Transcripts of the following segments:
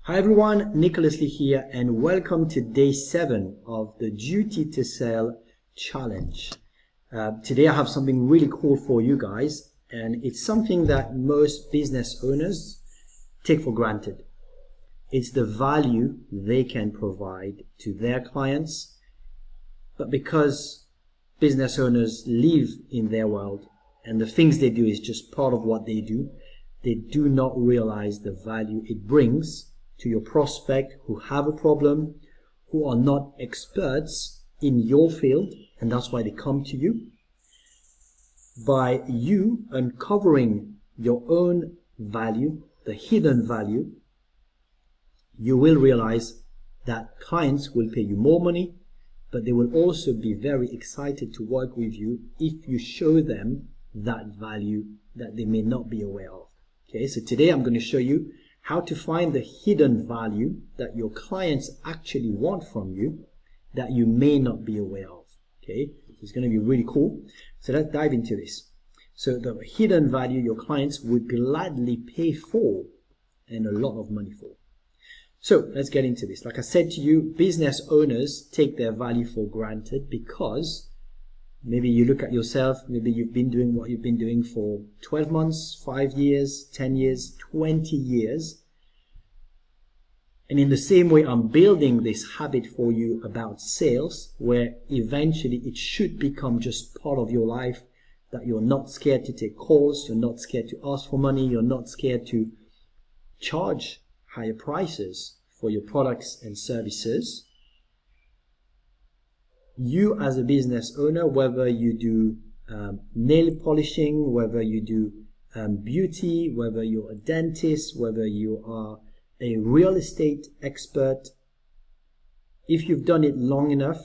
Hi everyone, Nicholas Lee here and welcome to day 7 of the Duty to Sell challenge. Today I have something really cool for you guys, and it's something that most business owners take for granted. It's the value they can provide to their clients, but because business owners live in their world and the things they do is just part of what they do not realize the value it brings to your prospect who have a problem, who are not experts in your field, and that's why they come to you. By you uncovering your own value, the hidden value, you will realize that clients will pay you more money, but they will also be very excited to work with you if you show them that value that they may not be aware of. Okay, so today I'm going to show you how to find the hidden value that your clients actually want from you that you may not be aware of. Okay, it's going to be really cool. So let's dive into this. So the hidden value your clients would gladly pay for and a lot of money for. So let's get into this. Like I said to you, business owners take their value for granted because maybe you look at yourself, maybe you've been doing what you've been doing for 12 months, 5 years, 10 years, 20 years. And in the same way, I'm building this habit for you about sales, where eventually it should become just part of your life, that you're not scared to take calls, you're not scared to ask for money, you're not scared to charge higher prices for your products and services. You as a business owner, whether you do nail polishing, whether you do beauty, whether you're a dentist, whether you are a real estate expert, if you've done it long enough,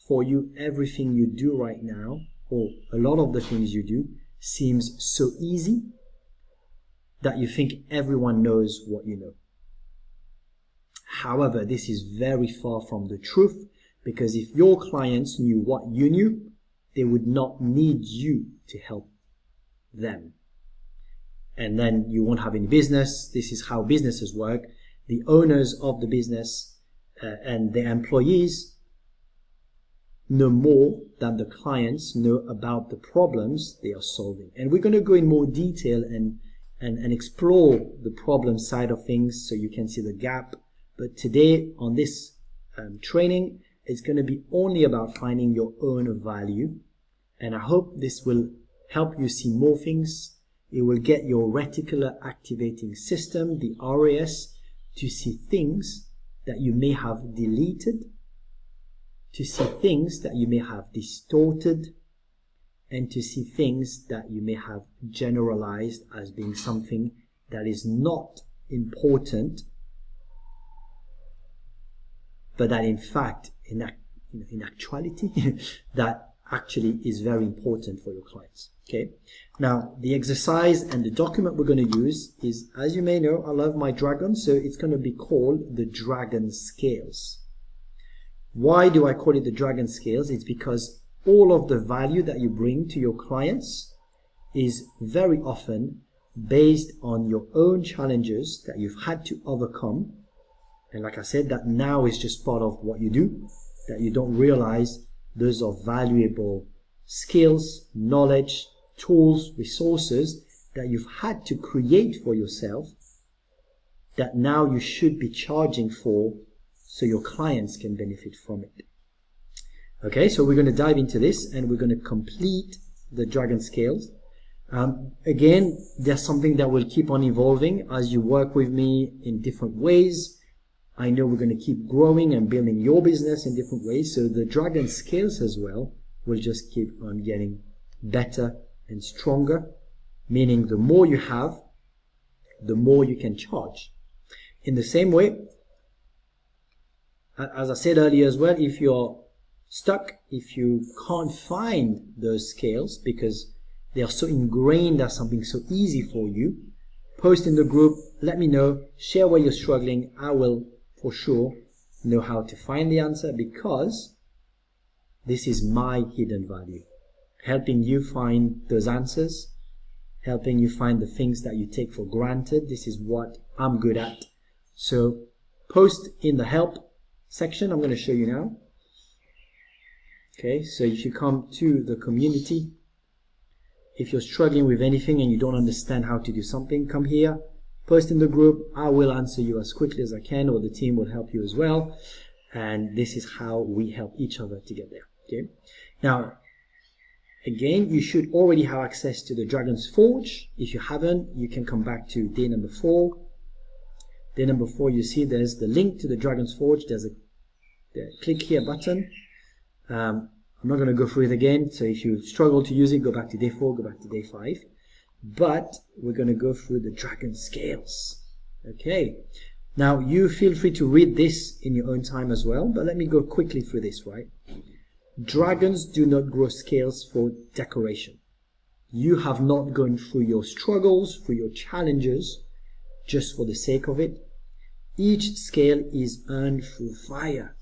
for you everything you do right now, or a lot of the things you do, seems so easy that you think everyone knows what you know. However, this is very far from the truth, because if your clients knew what you knew, they would not need you to help them. And then you won't have any business. This is how businesses work. The owners of the business and the employees know more than the clients know about the problems they are solving. And we're going to go in more detail and explore the problem side of things so you can see the gap. But today on this training, it's going to be only about finding your own value. And I hope this will help you see more things. It will get your reticular activating system, the RAS, to see things that you may have deleted, to see things that you may have distorted, and to see things that you may have generalized as being something that is not important, but that in fact, in actuality, that actually is very important for your clients. Okay. Now, the exercise and the document we're going to use is, as you may know, I love my dragon, so it's going to be called the Dragon Scales. Why do I call it the Dragon Scales? It's because all of the value that you bring to your clients is very often based on your own challenges that you've had to overcome. And like I said, that now is just part of what you do, that you don't realize those are valuable skills, knowledge, tools, resources that you've had to create for yourself, that now you should be charging for so your clients can benefit from it. Okay, so we're going to dive into this and we're going to complete the Dragon Scales. Again, there's something that will keep on evolving as you work with me in different ways. I know we're going to keep growing and building your business in different ways. So the Dragon Scales as well will just keep on getting better and stronger, meaning the more you have, the more you can charge. In the same way, as I said earlier as well, if you're stuck, if you can't find those scales because they are so ingrained as something so easy for you, post in the group, let me know, share where you're struggling. I will for sure know how to find the answer, because this is my hidden value, helping you find those answers, helping you find the things that you take for granted. This is what I'm good at. So post in the help section. I'm going to show you now. Okay, so if you come to the community, if you're struggling with anything and you don't understand how to do something, come here, post in the group. I will answer you as quickly as I can, or the team will help you as well. And this is how we help each other to get there. Okay, now again, you should already have access to the Dragon's Forge. If you haven't, you can come back to day number 4. Day number 4, you see there's the link to the Dragon's Forge. There's a click here button. I'm not going to go through it again. So if you struggle to use it, go back to day 4, go back to day 5. But we're going to go through the Dragon Scales. Okay. Now, you feel free to read this in your own time as well. But let me go quickly through this, right? Dragons do not grow scales for decoration. You have not gone through your struggles, through your challenges, just for the sake of it. Each scale is earned through fire.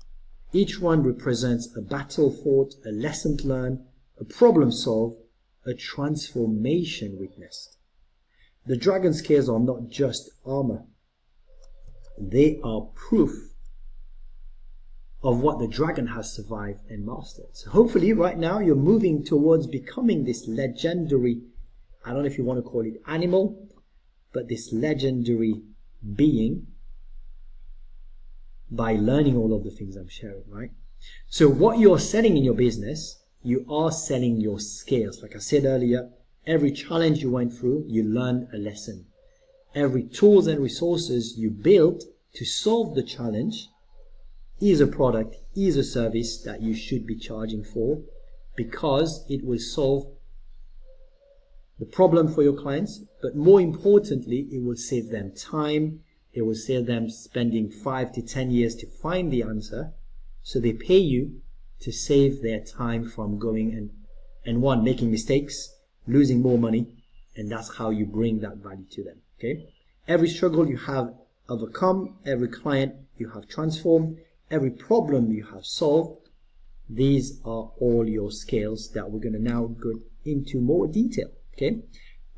Each one represents a battle fought, a lesson learned, a problem solved, a transformation witnessed. The dragon scales are not just armor. They are proof of what the dragon has survived and mastered. So hopefully right now you're moving towards becoming this legendary, I don't know if you want to call it animal, but this legendary being by learning all of the things I'm sharing, right? So what you're selling in your business, you are selling your scales. Like I said earlier, every challenge you went through, you learned a lesson. Every tools and resources you built to solve the challenge is a product, is a service that you should be charging for, because it will solve the problem for your clients, but more importantly, it will save them time. It will save them spending 5 to 10 years to find the answer. So they pay you to save their time from going and one, making mistakes, losing more money, and that's how you bring that value to them. Okay? Every struggle you have overcome, every client you have transformed, every problem you have solved, these are all your scales that we're going to now go into more detail. Okay?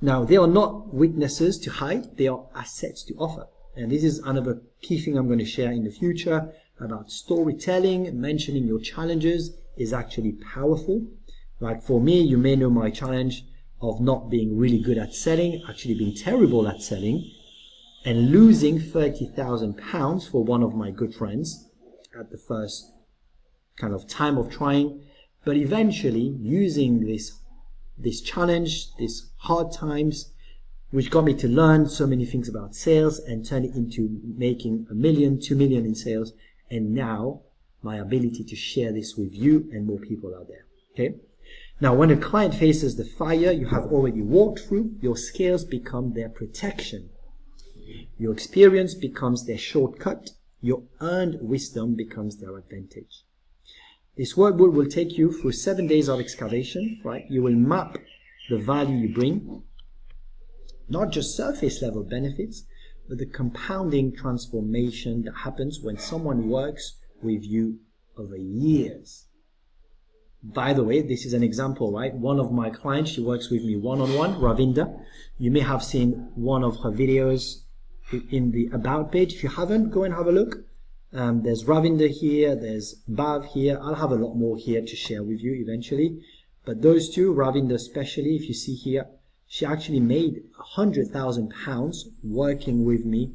Now, they are not weaknesses to hide, they are assets to offer. And this is another key thing I'm going to share in the future about storytelling. Mentioning your challenges is actually powerful. Like for me, you may know my challenge of not being really good at selling, actually being terrible at selling, and losing £30,000 for one of my good friends at the first kind of time of trying. But eventually, using this challenge, these hard times, which got me to learn so many things about sales and turn it into making 1 million, 2 million in sales. And now my ability to share this with you and more people out there. Okay. Now, when a client faces the fire you have already walked through, your scales become their protection. Your experience becomes their shortcut. Your earned wisdom becomes their advantage. This workbook will take you through 7 days of excavation, right? You will map the value you bring, not just surface level benefits, but the compounding transformation that happens when someone works with you over years. By the way, this is an example, right? One of my clients, she works with me one-on-one, Ravinda. You may have seen one of her videos in the About page. If you haven't, go and have a look. There's Ravinda here, there's Bhav here. I'll have a lot more here to share with you eventually. But those two, Ravinda especially, if you see here, she actually made £100,000 working with me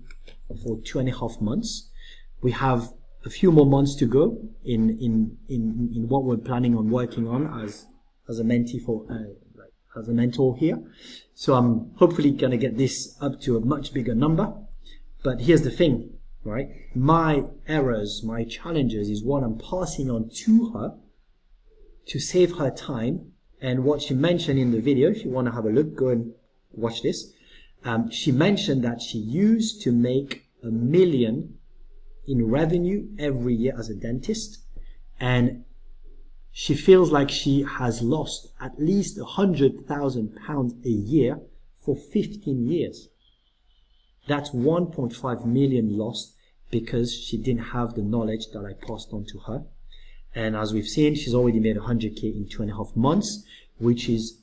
for 2.5 months. We have a few more months to go in what we're planning on working on as a mentee for as a mentor here. So I'm hopefully gonna get this up to a much bigger number. But here's the thing, right? My errors, my challenges is what I'm passing on to her to save her time. And what she mentioned in the video, if you want to have a look, go and watch this. She mentioned that she used to make 1 million in revenue every year as a dentist. And she feels like she has lost at least £100,000 a year for 15 years. That's 1.5 million lost because she didn't have the knowledge that I passed on to her. And as we've seen, she's already made 100K in 2.5 months, which is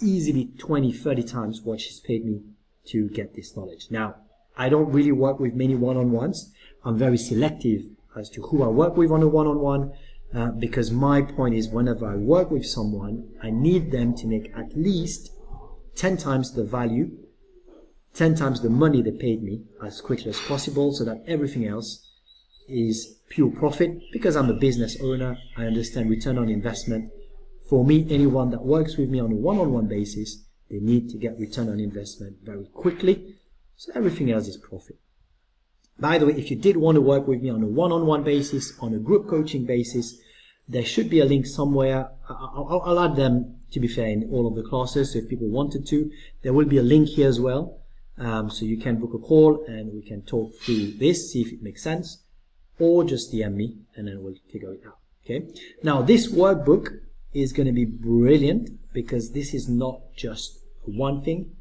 easily 20, 30 times what she's paid me to get this knowledge. Now, I don't really work with many one-on-ones. I'm very selective as to who I work with on a one-on-one, because my point is whenever I work with someone, I need them to make at least 10 times the value, 10 times the money they paid me as quickly as possible, so that everything else is pure profit. Because I'm a business owner, I understand return on investment. For me, anyone that works with me on a one-on-one basis, they need to get return on investment very quickly, so everything else is profit. By the way, if you did want to work with me on a one-on-one basis, on a group coaching basis, there should be a link somewhere. I'll add them, to be fair, in all of the classes, so if people wanted to. There will be a link here as well, so you can book a call and we can talk through this, see if it makes sense, or just DM me and then we'll figure it out. Okay. Now, this workbook is going to be brilliant because this is not just one thing.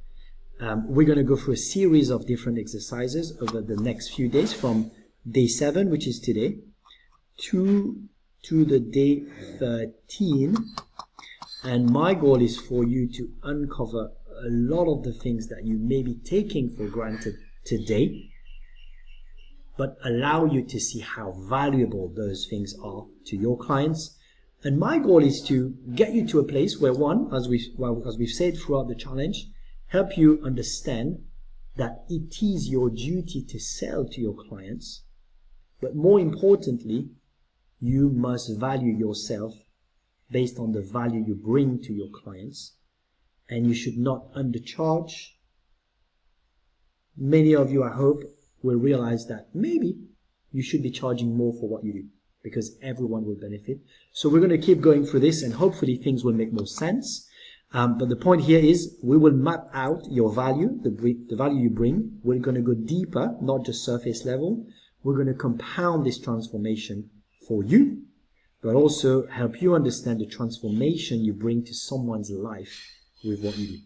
We're going to go through a series of different exercises over the next few days, from day 7, which is today, to the day 13. And my goal is for you to uncover a lot of the things that you may be taking for granted today, but allow you to see how valuable those things are to your clients. And my goal is to get you to a place where, one, as we've said throughout the challenge, help you understand that it is your duty to sell to your clients, but more importantly, you must value yourself based on the value you bring to your clients, and you should not undercharge. Many of you, I hope, will realize that maybe you should be charging more for what you do, because everyone will benefit. So we're going to keep going through this, and hopefully things will make more sense. But the point here is we will map out your value, the value you bring. We're going to go deeper, not just surface level. We're going to compound this transformation for you, but also help you understand the transformation you bring to someone's life with what you do.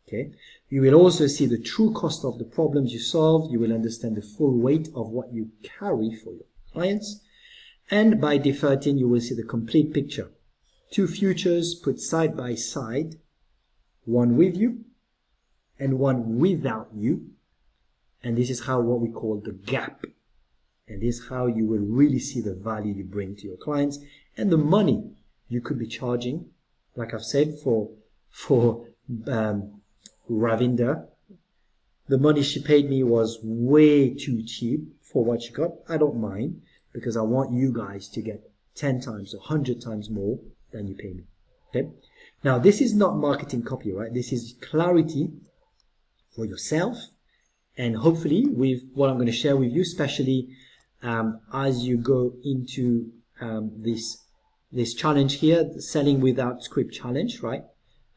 Okay? You will also see the true cost of the problems you solve. You will understand the full weight of what you carry for your clients. And by day 13, you will see the complete picture. 2 futures put side by side, one with you and one without you. And this is how, what we call the gap. And this is how you will really see the value you bring to your clients and the money you could be charging. Like I've said, for Ravinder, the money she paid me was way too cheap for what she got. I don't mind, because I want you guys to get 10 times or 100 times more than you pay me. Okay? Now, this is not marketing copy, right? This is clarity for yourself, and hopefully with what I'm going to share with you, especially as you go into this challenge here, the Selling Without Script challenge, right?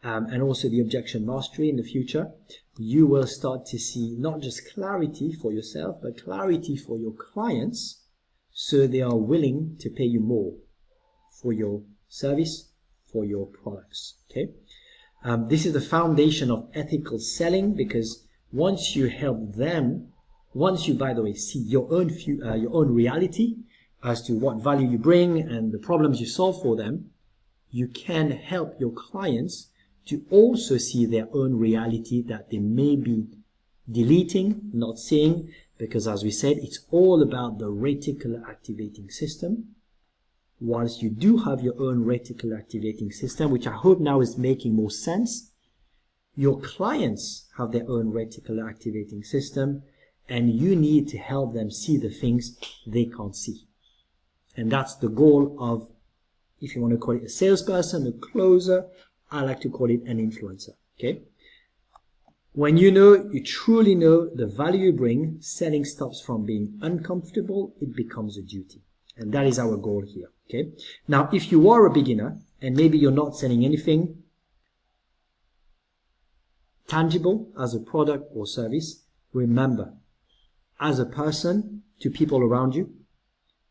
And also the objection mastery in the future, you will start to see not just clarity for yourself, but clarity for your clients, so they are willing to pay you more for your service, for your products. Okay, this is the foundation of ethical selling, because once you help them, once you, by the way, see your own reality as to what value you bring and the problems you solve for them, you can help your clients to also see their own reality that they may be deleting, not seeing, because as we said, it's all about the reticular activating system. Whilst you do have your own reticular activating system, which I hope now is making more sense, your clients have their own reticular activating system, and you need to help them see the things they can't see. And that's the goal of, if you want to call it a salesperson, a closer, I like to call it an influencer. Okay? When you truly know the value you bring, selling stops from being uncomfortable, it becomes a duty. And that is our goal here. Okay? Now, if you are a beginner and maybe you're not selling anything tangible as a product or service, remember, as a person, to people around you,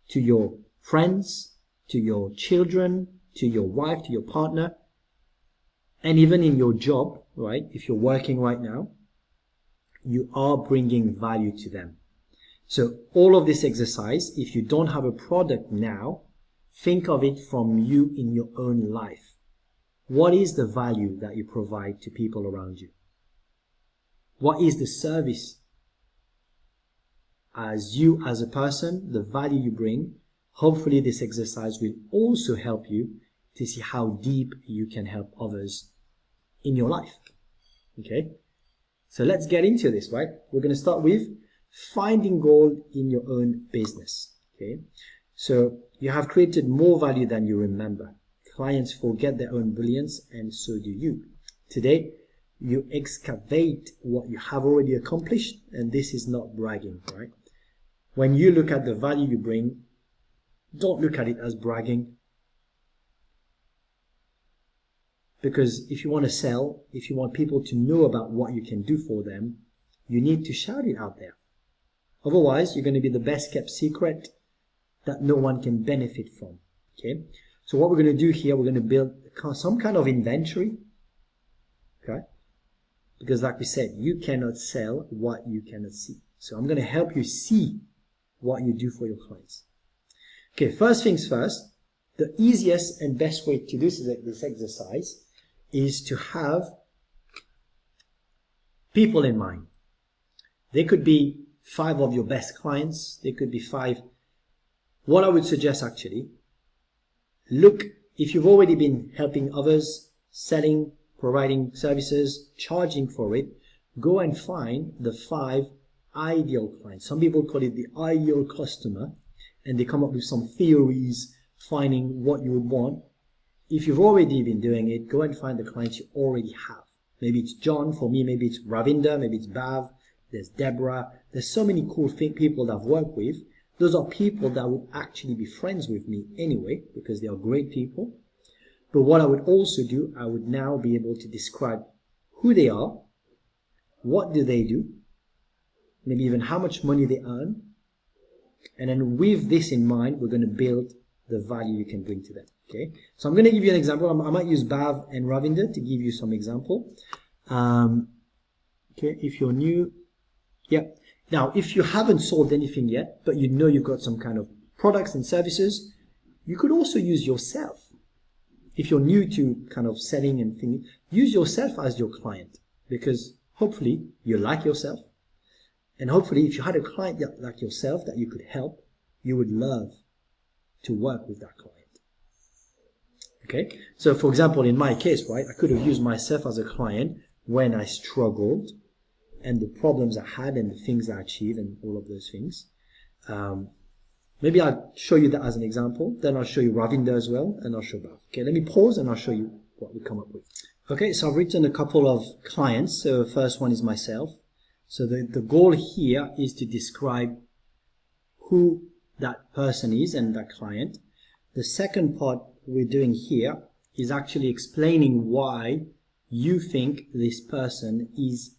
to your friends, to your children, to your wife, to your partner, and even in your job, right? If you're working right now, you are bringing value to them. So all of this exercise, if you don't have a product now, think of it from you in your own life. What is the value that you provide to people around you? What is the service as you as a person, the value you bring. Hopefully this exercise will also help you to see how deep you can help others in your life. Okay, so let's get into this, right? We're going to start with finding gold in your own business. Okay, so you have created more value than you remember. Clients forget their own brilliance, and so do you. Today, you excavate what you have already accomplished, and this is not bragging, right? When you look at the value you bring, don't look at it as bragging. Because if you want to sell, if you want people to know about what you can do for them, you need to shout it out there. Otherwise, you're going to be the best kept secret that no one can benefit from. Okay? So what we're going to do here, we're going to build some kind of inventory. Okay? Because like we said, you cannot sell what you cannot see. So I'm going to help you see what you do for your clients. Okay, first things first, the easiest and best way to do this exercise is to have people in mind. They could be 5 of your best clients. They could be 5. What I would suggest actually, look, if you've already been helping others, selling, providing services, charging for it, go and find the 5 ideal clients. Some people call it the ideal customer, and they come up with some theories, finding what you would want. If you've already been doing it, go and find the clients you already have. Maybe it's John, for me, maybe it's Ravinder, maybe it's Bav, there's Deborah. There's so many cool people that I've worked with. Those are people that would actually be friends with me anyway, because they are great people. But what I would also do, I would now be able to describe who they are, what do they do, maybe even how much money they earn. And then with this in mind, we're going to build the value you can bring to them. Okay, so I'm going to give you an example. I might use Bav and Ravinder to give you some example. Okay, if you're new, yeah. Now, if you haven't sold anything yet, but you know you've got some kind of products and services, you could also use yourself. If you're new to kind of selling and thinking, use yourself as your client, because hopefully you like yourself. And hopefully if you had a client like yourself that you could help, you would love to work with that client. Okay, so for example, in my case, right, I could have used myself as a client when I struggled and the problems I had and the things I achieved and all of those things. Maybe I'll show you that as an example. Then I'll show you Ravinder as well, and I'll show Bav. Okay, let me pause and I'll show you what we come up with. Okay, so I've written a couple of clients. So the first one is myself. So the goal here is to describe who that person is and that client. The second part we're doing here is actually explaining why you think this person is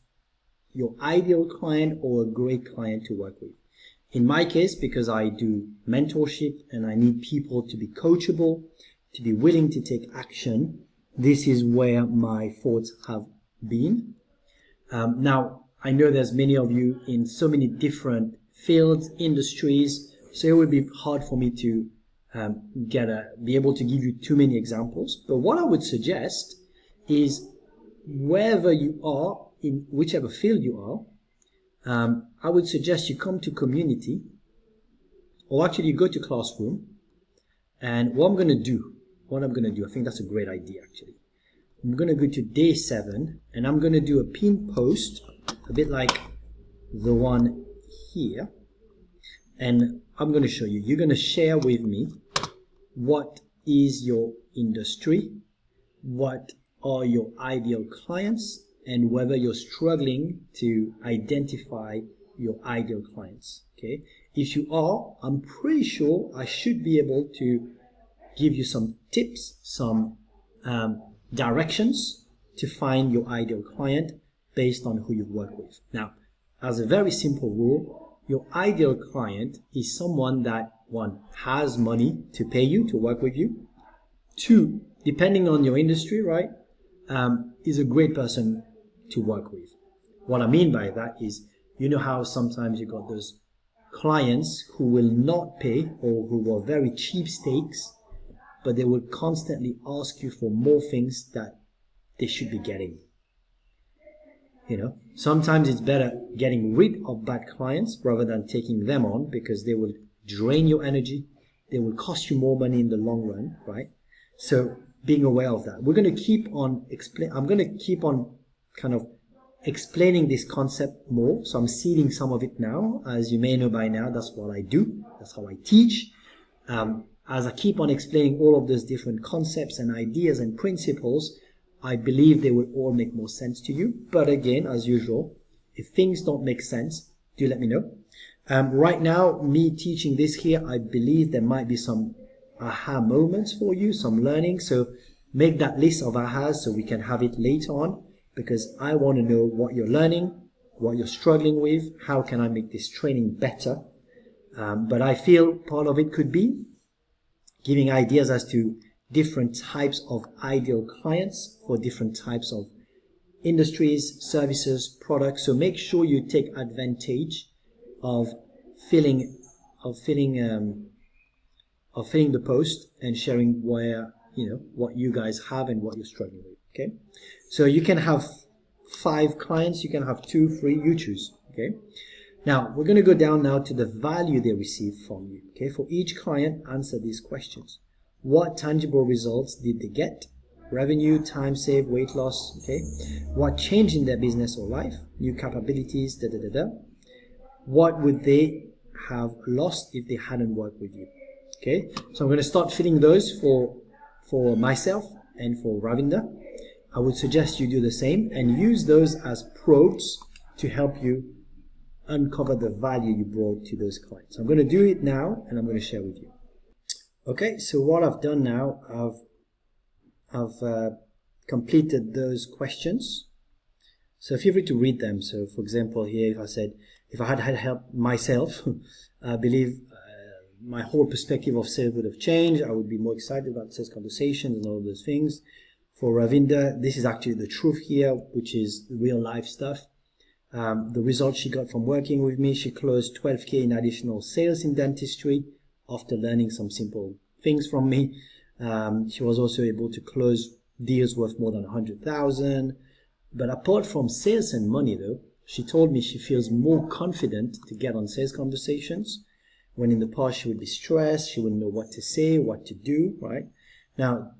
your ideal client or a great client to work with. In my case, because I do mentorship and I need people to be coachable, to be willing to take action, this is where my thoughts have been. Now, I know there's many of you in so many different fields, industries, so it would be hard for me to be able to give you too many examples. But what I would suggest is wherever you are, in whichever field you are, I would suggest you come to community, or actually you go to classroom. And what I'm going to do, I think that's a great idea actually. I'm going to go to day 7 and I'm going to do a pinned post, a bit like the one here. And I'm going to show you, you're going to share with me what is your industry, what are your ideal clients, and whether you're struggling to identify your ideal clients. Okay, if you are, I'm pretty sure I should be able to give you some tips, some directions to find your ideal client based on who you've worked with. Now, as a very simple rule, your ideal client is someone that, 1, has money to pay you to work with you. 2, depending on your industry, right, is a great person to work with. What I mean by that is, you know how sometimes you got those clients who will not pay or who are very cheapskates, but they will constantly ask you for more things that they should be getting. You know, sometimes it's better getting rid of bad clients rather than taking them on, because they will drain your energy. They will cost you more money in the long run, right? So being aware of that. We're going to keep on I'm going to keep on kind of explaining this concept more. So I'm seeding some of it now. As you may know by now, that's what I do. That's how I teach. As I keep on explaining all of those different concepts and ideas and principles, I believe they will all make more sense to you. But again, as usual, if things don't make sense, do let me know. Right now, me teaching this here, I believe there might be some aha moments for you, some learning. So make that list of ahas so we can have it later on, because I want to know what you're learning, what you're struggling with, how can I make this training better. But I feel part of it could be giving ideas as to different types of ideal clients for different types of industries, services, products. So make sure you take advantage of filling the post and sharing where, you know, what you guys have and what you're struggling with. Okay, so you can have 5 clients, you can have 2, 3, you choose. Okay, now we're going to go down now to the value they receive from you. Okay, for each client, answer these questions. What tangible results did they get? Revenue, time saved, weight loss. Okay, what changed in their business or life? New capabilities. Da da da da. What would they have lost if they hadn't worked with you? Okay, so I'm going to start filling those for myself and for Ravinder. I would suggest you do the same and use those as probes to help you uncover the value you brought to those clients. I'm going to do it now and I'm going to share with you. Okay, so what I've done now, I've completed those questions. So feel free to read them. So for example, here, if I had help myself, I believe my whole perspective of sales would have changed. I would be more excited about sales conversations and all of those things. For Ravinder, this is actually the truth here, which is real life stuff. The results she got from working with me, she closed 12K in additional sales in dentistry after learning some simple things from me. She was also able to close deals worth more than 100,000. But apart from sales and money though, she told me she feels more confident to get on sales conversations, when in the past she would be stressed, she wouldn't know what to say, what to do, right? Now,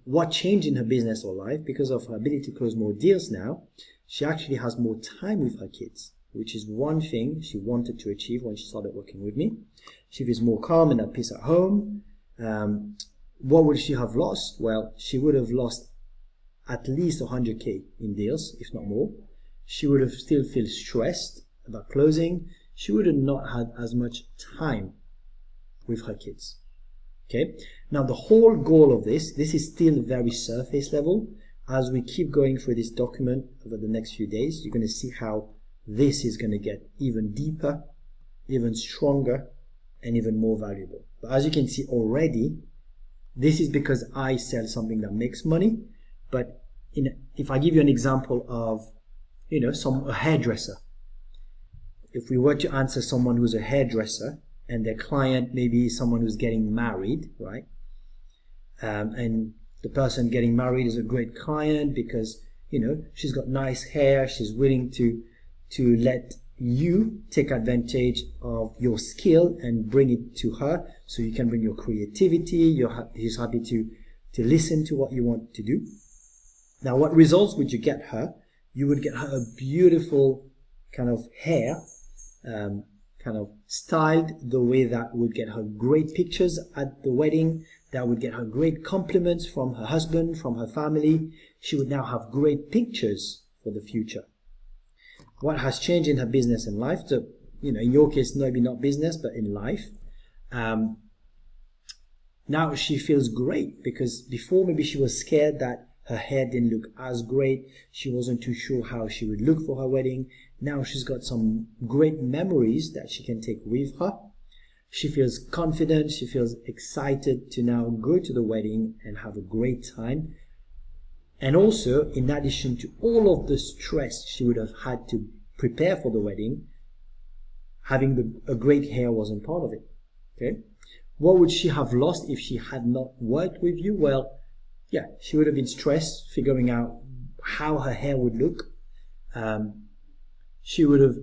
what changed in her business or life? Because of her ability to close more deals now, she actually has more time with her kids, which is one thing she wanted to achieve when she started working with me. She feels more calm and at peace at home. What would she have lost? Well, she would have lost at least 100K in deals, if not more. She would have still feel stressed about closing. She would have not had as much time with her kids. Okay. Now the whole goal of this is still very surface level. As we keep going through this document over the next few days, you're going to see how this is going to get even deeper, even stronger, and even more valuable. But as you can see already, this is because I sell something that makes money. But if I give you an example of, you know, a hairdresser. If we were to answer someone who's a hairdresser and their client maybe is someone who's getting married, right? And the person getting married is a great client because, you know, she's got nice hair. She's willing to let you take advantage of your skill and bring it to her, so you can bring your creativity. He's happy to listen to what you want to do. Now, what results would you get her? You would get her a beautiful kind of hair, kind of styled the way that would get her great pictures at the wedding, that would get her great compliments from her husband, from her family. She would now have great pictures for the future. What has changed in her business and life? So, you know, in your case, maybe not business, but in life. Now she feels great, because before maybe she was scared that her hair didn't look as great. She wasn't too sure how she would look for her wedding. Now she's got some great memories that she can take with her. She feels confident. She feels excited to now go to the wedding and have a great time. And also, in addition to all of the stress she would have had to prepare for the wedding, having a great hair wasn't part of it. Okay? What would she have lost if she had not worked with you? Well, yeah, she would have been stressed figuring out how her hair would look. she would have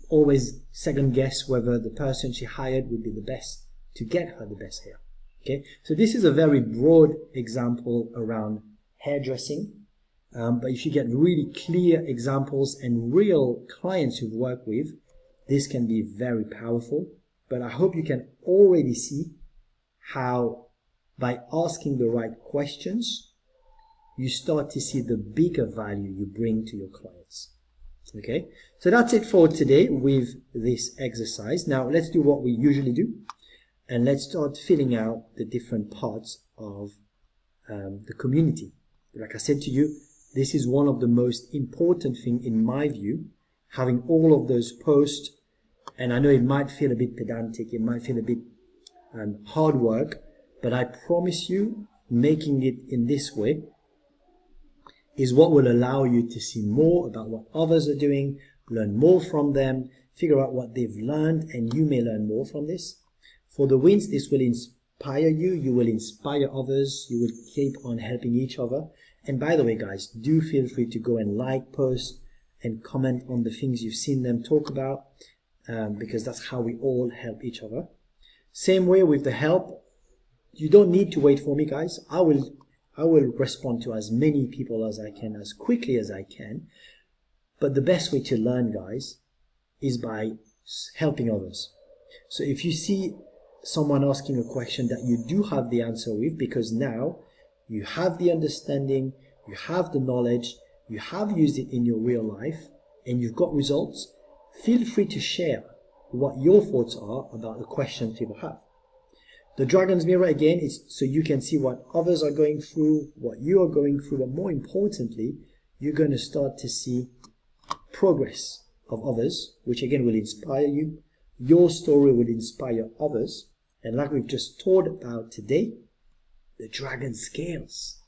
always second guessed whether the person she hired would be the best to get her the best hair. Okay, so this is a very broad example around hairdressing, but if you get really clear examples and real clients you've worked with, this can be very powerful. But I hope you can already see how by asking the right questions, you start to see the bigger value you bring to your clients. Okay, so that's it for today with this exercise. Now let's do what we usually do, and let's start filling out the different parts of the community. Like I said to you, this is one of the most important things in my view, having all of those posts. And I know it might feel a bit pedantic, it might feel a bit hard work, but I promise you, making it in this way is what will allow you to see more about what others are doing, learn more from them, figure out what they've learned, and you may learn more from this. For the wins, this will inspire you, you will inspire others, you will keep on helping each other. And by the way, guys, do feel free to go and like, post, and comment on the things you've seen them talk about, because that's how we all help each other. Same way with the help, you don't need to wait for me, guys. I will respond to as many people as I can, as quickly as I can. But the best way to learn, guys, is by helping others. So if you see someone asking a question that you do have the answer with, because now you have the understanding, you have the knowledge, you have used it in your real life, and you've got results, feel free to share what your thoughts are about the questions people have. The Dragon's Mirror, again, is so you can see what others are going through, what you are going through, but more importantly, you're going to start to see progress of others, which again will inspire you. Your story will inspire others. And like we've just talked about today, the Dragon Scales.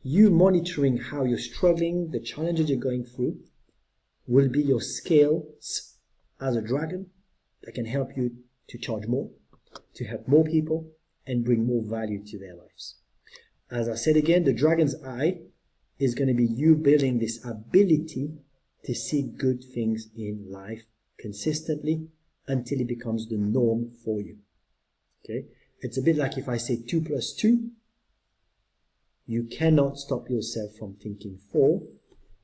You monitoring how you're struggling, the challenges you're going through, will be your scales as a dragon that can help you to charge more, to help more people, and bring more value to their lives. As I said again, the Dragon's Eye is going to be you building this ability to see good things in life consistently until it becomes the norm for you. Okay? It's a bit like if I say 2 plus 2, you cannot stop yourself from thinking 4.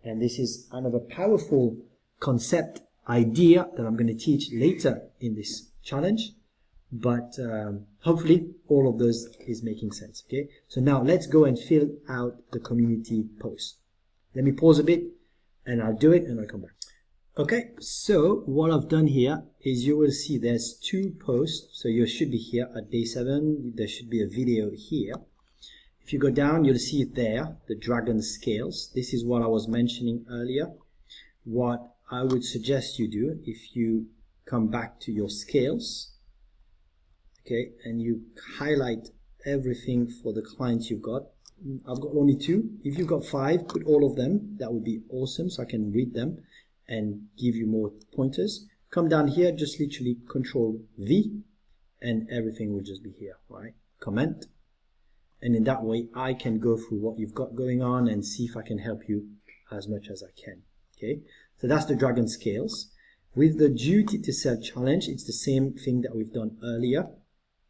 And this is another powerful concept, idea that I'm going to teach later in this challenge. But hopefully all of those is making sense. Okay, so now let's go and fill out the community post. Let me pause a bit and I'll do it and I'll come back. Okay, so what I've done here is you will see there's 2 posts. So you should be here at day 7. There should be a video here. If you go down, you'll see it there, the Dragon Scales. This is what I was mentioning earlier. What I would suggest you do if you come back to your scales, okay, and you highlight everything for the clients you've got. I've got only 2. If you've got 5, put all of them. That would be awesome, so I can read them and give you more pointers. Come down here, just literally Control V, and everything will just be here, right? Comment. And in that way, I can go through what you've got going on and see if I can help you as much as I can. Okay, so that's the Dragon Scales. With the Duty to Sell challenge, it's the same thing that we've done earlier.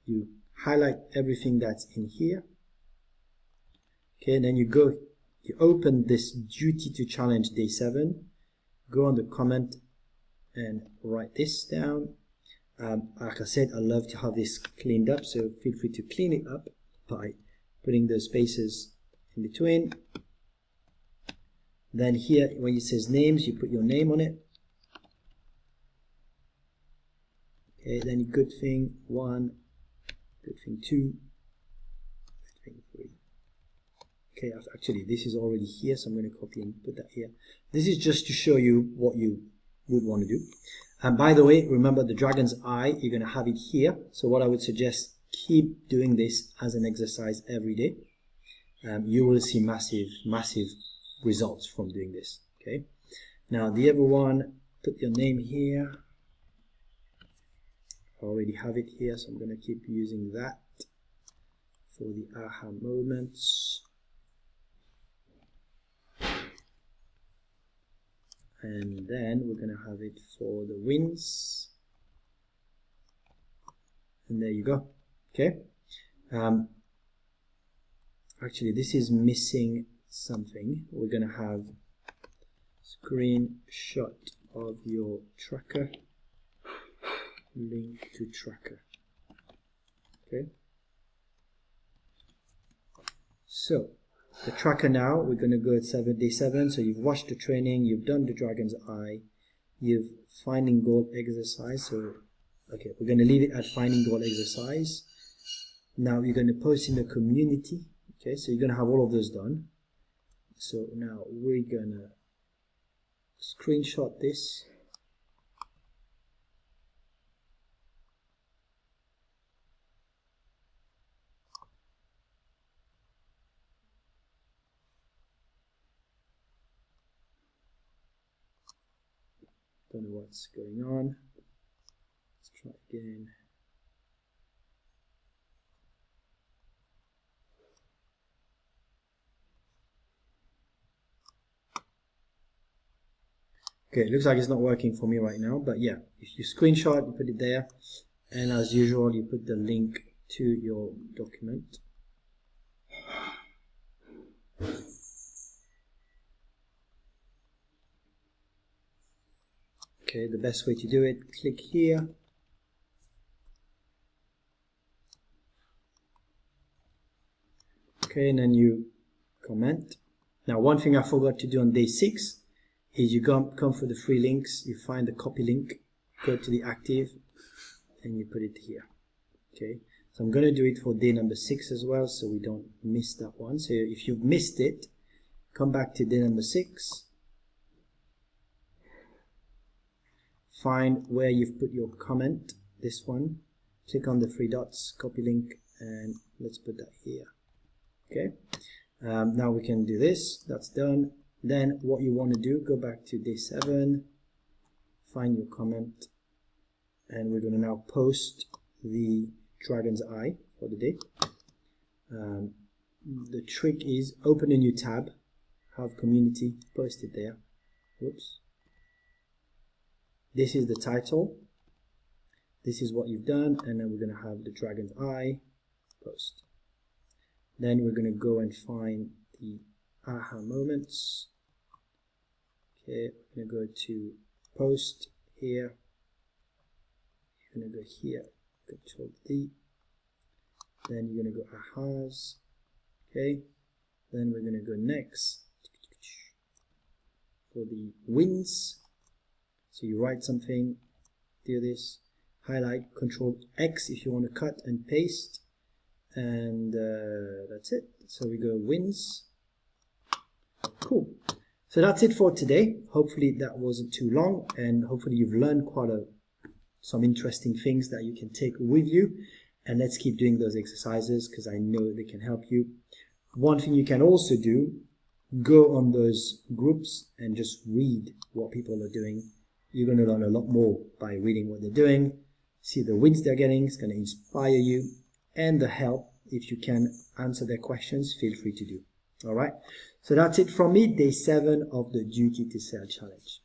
You highlight everything that's in here. Okay, and then you open this Duty to Challenge day 7. Go on the comment and write this down. Like I said, I love to have this cleaned up, so feel free to clean it up by putting those spaces in between. Then here, when it says names, you put your name on it. Okay, then good thing 1, good thing 2, good thing 3. Okay, actually this is already here, so I'm going to copy and put that here. This is just to show you what you would want to do. And by the way, remember the Dragon's Eye, you're going to have it here. So what I would suggest, keep doing this as an exercise every day. You will see massive results from doing this. Okay, now the other one, put your name here. I already have it here, so I'm going to keep using that for the aha moments. and then we're going to have it for the wins, and there you go. Okay, actually this is missing something. We're going to have screenshot of your tracker, link to tracker. Okay, so the tracker now, we're going to go at day 7. So you've watched the training, you've done the Dragon's Eye, you've finding goal exercise. So okay, we're going to leave it at finding goal exercise. Now you're going to post in the community. Okay, so you're going to have all of those done. So now we're going to screenshot this. Don't know what's going on. Let's try again. Okay, it looks like it's not working for me right now, but yeah, if you screenshot, you put it there, and as usual, you put the link to your document. Okay, the best way to do it, click here. Okay, and then you comment. Now, one thing I forgot to do on day 6 is you come for the free links, you find the copy link, go to the active, and you put it here. Okay, so I'm going to do it for day number 6 as well, so we don't miss that one. So if you've missed it, come back to day number 6. Find where you've put your comment, this one, click on the 3 dots, copy link, and let's put that here. Okay, now we can do this, that's done. Then what you want to do, go back to day 7, find your comment, and we're going to now post the Dragon's Eye for the day. The trick is open a new tab, have community, post it there. Whoops. This is the title, this is what you've done, and then we're going to have the Dragon's Eye, post. Then we're going to go and find the aha moments. Okay, we're going to go to post here, you're going to go here, Control D, then you're going to go ahas. Okay, then we're going to go next for the wins. So you write something, do this, highlight, Control X if you want to cut and paste, and that's it. So we go wins. Cool. So that's it for today. Hopefully that wasn't too long, and hopefully you've learned some interesting things that you can take with you. And let's keep doing those exercises because I know they can help you. One thing you can also do, go on those groups and just read what people are doing. You're going to learn a lot more by reading what they're doing, see the wins they're getting. It's going to inspire you, and the help. If you can answer their questions, feel free to do. All right. So that's it from me, day 7 of the Duty to Sell Challenge.